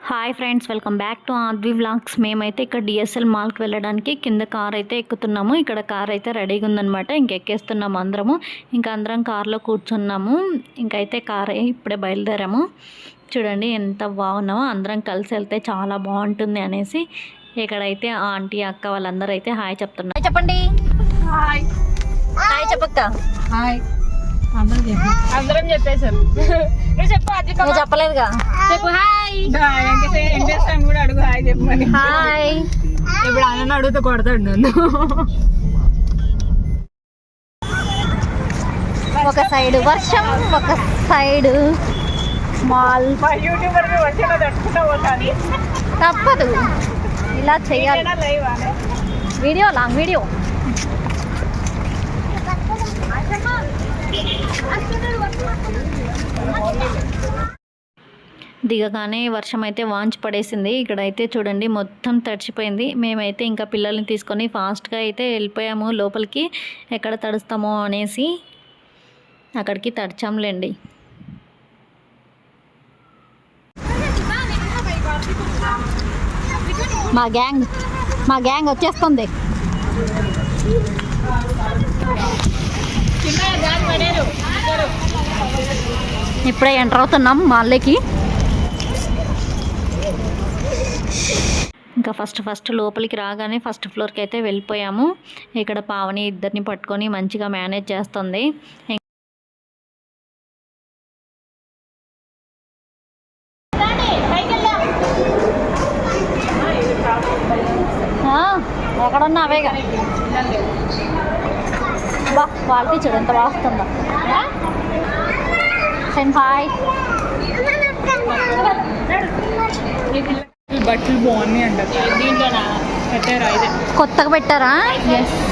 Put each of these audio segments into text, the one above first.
Hi friends, welcome back to Aadvi vlogs. మేమైతే ఇక్కడ DSL మాల్కి వెళ్ళడానికి కింద కార్ అయితే ఎక్కుతున్నాము. ఇక్కడ కార్ అయితే రెడీగా ఉందనమాట. ఎక్కేస్తున్నాము అందరము. ఇంకా అందరం కార్లో కూర్చున్నాము. ఇంకైతే కార్ ఇప్పుడే బయలుదేరాము. చూడండి ఎంత బాగున్నామో. అందరం కలిసి వెళ్తే చాలా బాగుంటుంది అనేసి ఇక్కడైతే ఆంటీ అక్క వాళ్ళందరూ అయితే హాయ్ చెప్తున్నారు. చెప్పండి హాయ్. హాయ్ చెప్పక్క. హాయ్. అందరం చెప్పేశారు. నువ్వు చెప్పలేదుగా. చెప్పు హాయ్. కూడా అడుగు హాయ్ చెప్పమని. హాయ్. ఇప్పుడు అన్న అడుగుతూ కొడతాడు నన్ను. ఒక సైడ్ వర్షం, ఒక సైడ్ మాల్. యూట్యూబర్ వచ్చేలా తట్టుకుంటా పోతాను. తప్పదు, ఇలా చేయాలి. Video long video. దిగగానే వర్షం అయితే వాంచి పడేసింది. ఇక్కడైతే చూడండి మొత్తం తడిచిపోయింది. మేమైతే ఇంకా పిల్లల్ని తీసుకొని ఫాస్ట్గా అయితే వెళ్ళిపోయాము లోపలికి. ఎక్కడ తడుస్తామో అనేసి అక్కడికి తడిచాంలేండి. మా గ్యాంగ్ వచ్చేస్తుంది. ఇప్పుడే ఎంటర్ అవుతున్నాం మాల్లోకి. ఇంకా ఫస్ట్ లోపలికి రాగానే ఫస్ట్ ఫ్లోర్కి అయితే వెళ్ళిపోయాము. ఇక్కడ పావని ఇద్దరిని పట్టుకొని మంచిగా మేనేజ్ చేస్తుంది. ఎక్కడున్నా అవేగా. బా క్వాలిటీ చూడు ఎంత బాగుంటుందో. హాయ్. బట్టలు బాగున్నాయి అంట. దీంట్లో పెట్టారా? ఇదే కొత్తగా పెట్టారా?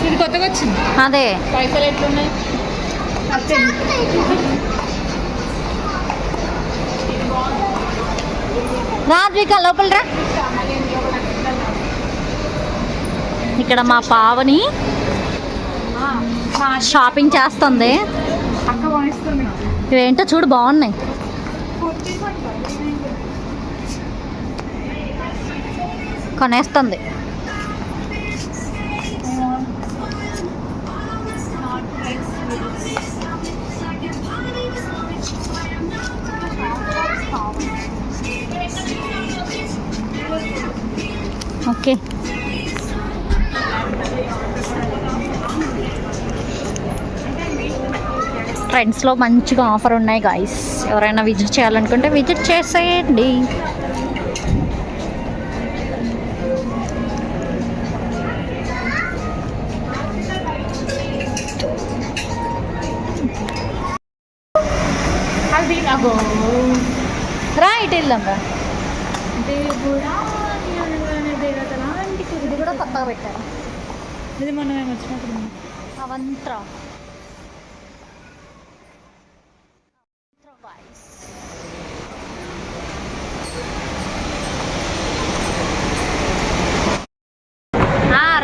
ఇది కొత్తగా వచ్చింది. అదే పైసలు ఎట్లున్నాయి? రాత్రిక లోపల రా. ఇక్కడ మా పావని షాపింగ్ చేస్తుంది. ఇవేంటో చూడు బాగున్నాయి. కొనేస్తుంది. ఓకే. ట్రెండ్స్లో మంచిగా ఆఫర్ ఉన్నాయి గాయస్. ఎవరైనా విజిట్ చేయాలనుకుంటే విజిట్ చేసేయండి. రా ఇటు వెళ్దాం రా. ఇది కూడా కొత్తగా పెట్టారు. ఇది మొన్న మేము వచ్చినప్పుడు అవంత్రా.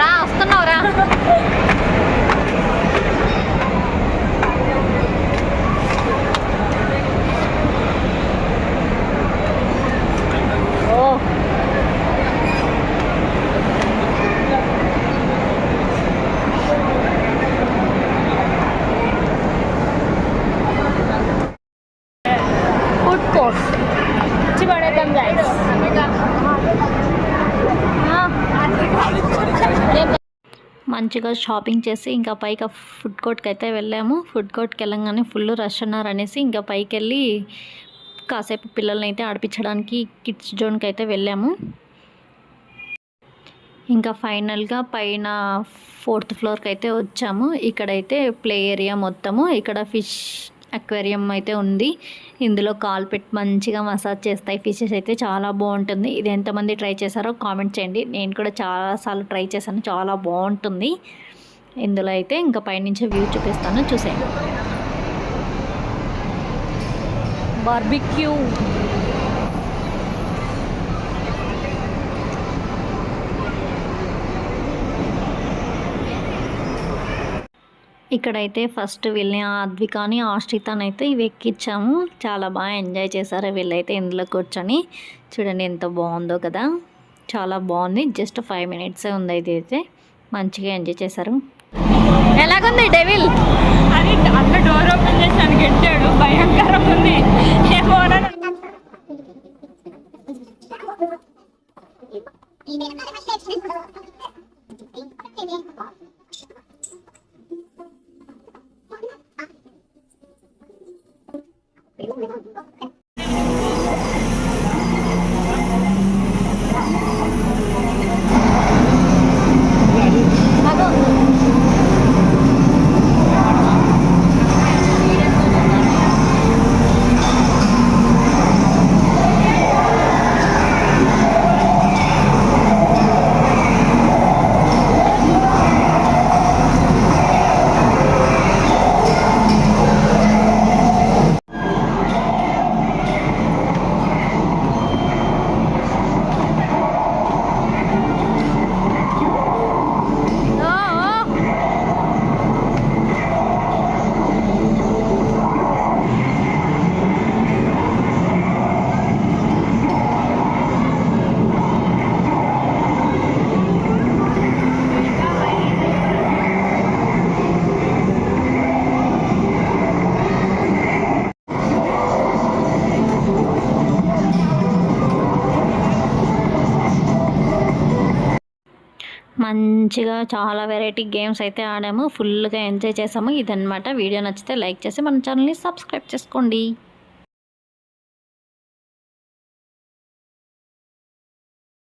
రా వస్తున్నావు రా. ఫుడ్ కోర్ట్ ఇచ్చి పడేద్దాం గైస్. మంచిగా షాపింగ్ చేసి ఇంకా పైకి ఫుడ్ కోర్ట్కి అయితే వెళ్ళాము. ఫుడ్ కోర్ట్కి వెళ్ళంగానే ఫుల్ రష్ అన్నారు అనేసి ఇంకా పైకి వెళ్ళి కాసేపు పిల్లల్ని అయితే ఆడిపించడానికి కిడ్స్ జోన్కి అయితే వెళ్ళాము. ఇంకా ఫైనల్గా పైన 4th ఫ్లోర్కి అయితే వచ్చాము. ఇక్కడైతే ప్లే ఏరియా మొత్తము. ఇక్కడ ఫిష్ అక్వేరియం అయితే ఉంది. ఇందులో కాలు పెట్టి మంచిగా మసాజ్ చేస్తాయి ఫిషెస్. అయితే చాలా బాగుంటుంది. ఇది ఎంతమంది ట్రై చేశారో కామెంట్ చేయండి. నేను కూడా చాలాసార్లు ట్రై చేశాను. చాలా బాగుంటుంది. ఇందులో అయితే ఇంకా పైనుంచి వ్యూ చూపిస్తాను, చూసేయండి. బార్బిక్యూ. ఇక్కడైతే ఫస్ట్ వీళ్ళని అద్వికాని ఆశ్రితాన్ని అయితే ఇవి ఎక్కించాము. చాలా బాగా ఎంజాయ్ చేశారు వీళ్ళైతే ఇందులో కూర్చొని. చూడండి ఎంత బాగుందో కదా, చాలా బాగుంది. జస్ట్ 5 మినిట్సే ఉంది అయితే మంచిగా ఎంజాయ్ చేశారు. ఎలాగుంది డెవిల్? అది అన్న డోర్ ఓపెన్ చేసాను గెట్టాడు, భయంకరంగా ఉంది. మంచిగా చాలా వెరైటీ గేమ్స్ అయితే ఆడాము. ఫుల్గా ఎంజాయ్ చేసాము. ఇదన్నమాట. వీడియో నచ్చితే లైక్ చేసి మన ఛానల్ని సబ్స్క్రైబ్ చేసుకోండి.